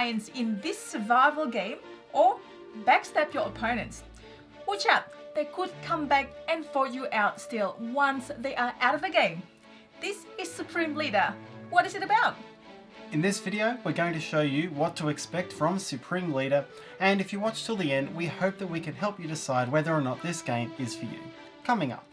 alliance in this survival game or backstab your opponents. Watch out, they could come back and vote you out still once they are out of the game. This is Supreme Leader. What is it about? In this video, we're going to show you what to expect from Supreme Leader, and if you watch till the end, we hope that we can help you decide whether or not this game is for you. Coming up.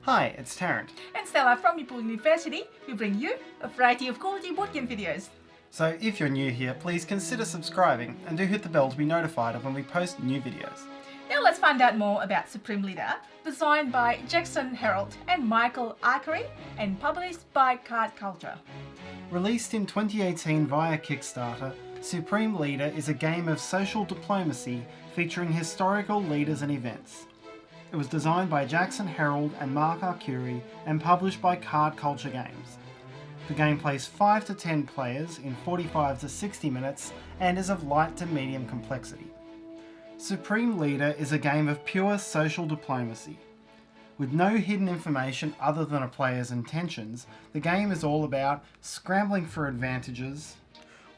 Hi, it's Tarrant. And Stella from Meeple University. We bring you a variety of quality board game videos. So if you're new here, please consider subscribing and do hit the bell to be notified of when we post new videos. Now let's find out more about Supreme Leader, designed by Jackson Harold and Michael Arkery and published by Card Culture. Released in 2018 via Kickstarter, Supreme Leader is a game of social diplomacy featuring historical leaders and events. It was designed by Jackson Harold and Mark Arkery and published by Card Culture Games. The game plays 5 to 10 players in 45 to 60 minutes and is of light to medium complexity. Supreme Leader is a game of pure social diplomacy. With no hidden information other than a player's intentions, the game is all about scrambling for advantages,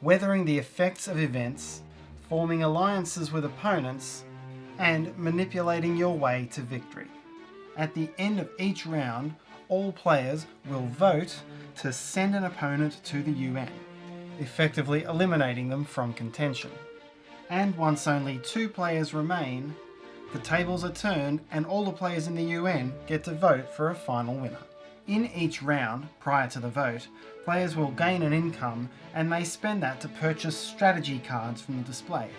weathering the effects of events, forming alliances with opponents, and manipulating your way to victory. At the end of each round, all players will vote to send an opponent to the UN, effectively eliminating them from contention. And once only 2 players remain, the tables are turned and all the players in the UN get to vote for a final winner. In each round, prior to the vote, players will gain an income and may spend that to purchase strategy cards from the display.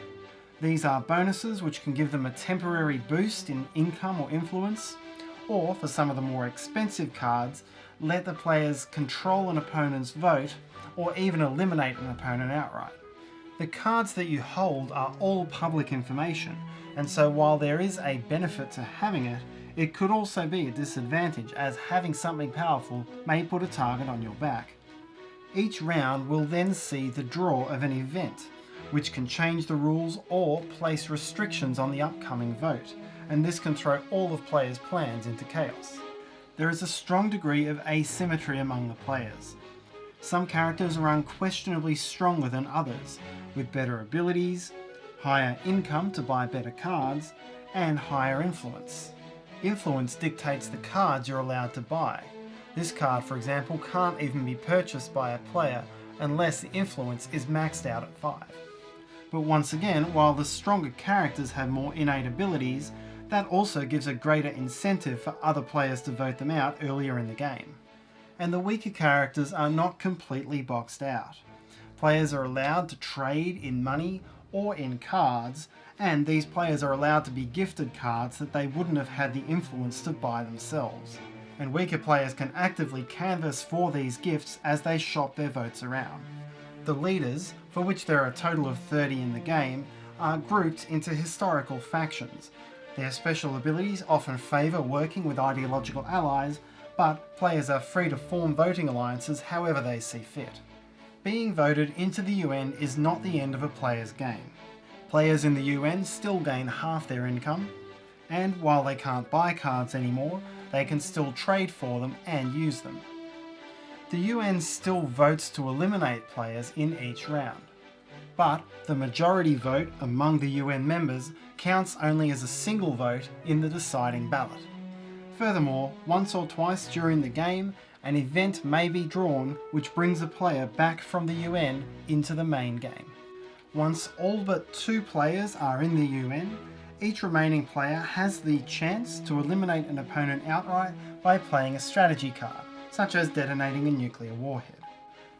These are bonuses which can give them a temporary boost in income or influence, or for some of the more expensive cards, let the players control an opponent's vote or even eliminate an opponent outright. The cards that you hold are all public information, and so while there is a benefit to having it, it could also be a disadvantage as having something powerful may put a target on your back. Each round will then see the draw of an event, which can change the rules or place restrictions on the upcoming vote, and this can throw all of players' plans into chaos. There is a strong degree of asymmetry among the players. Some characters are unquestionably stronger than others, with better abilities, higher income to buy better cards, and higher influence. Influence dictates the cards you're allowed to buy. This card, for example, can't even be purchased by a player unless the influence is maxed out at 5. But once again, while the stronger characters have more innate abilities, that also gives a greater incentive for other players to vote them out earlier in the game. And the weaker characters are not completely boxed out. Players are allowed to trade in money or in cards, and these players are allowed to be gifted cards that they wouldn't have had the influence to buy themselves. And weaker players can actively canvass for these gifts as they shop their votes around. The leaders, for which there are a total of 30 in the game, are grouped into historical factions. Their special abilities often favour working with ideological allies, but players are free to form voting alliances however they see fit. Being voted into the UN is not the end of a player's game. Players in the UN still gain half their income, and while they can't buy cards anymore, they can still trade for them and use them. The UN still votes to eliminate players in each round, but the majority vote among the UN members counts only as a single vote in the deciding ballot. Furthermore, once or twice during the game, an event may be drawn which brings a player back from the UN into the main game. Once all but 2 players are in the UN, each remaining player has the chance to eliminate an opponent outright by playing a strategy card, such as detonating a nuclear warhead.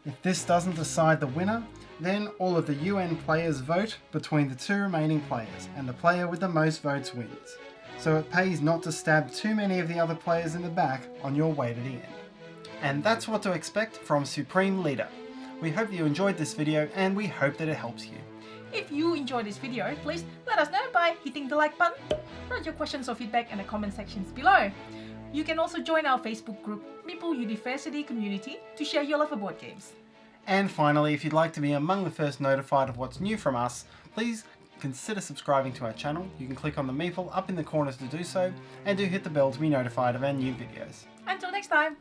If this doesn't decide the winner, then all of the UN players vote between the 2 remaining players, and the player with the most votes wins. So it pays not to stab too many of the other players in the back on your way to the end. And that's what to expect from Supreme Leader. We hope you enjoyed this video and we hope that it helps you. If you enjoyed this video, please let us know by hitting the like button. Write your questions or feedback in the comment sections below. You can also join our Facebook group, Meeple University Community, to share your love of board games. And finally, if you'd like to be among the first notified of what's new from us, please consider subscribing to our channel. You can click on the Meeple up in the corners to do so, and do hit the bell to be notified of our new videos. Until next time.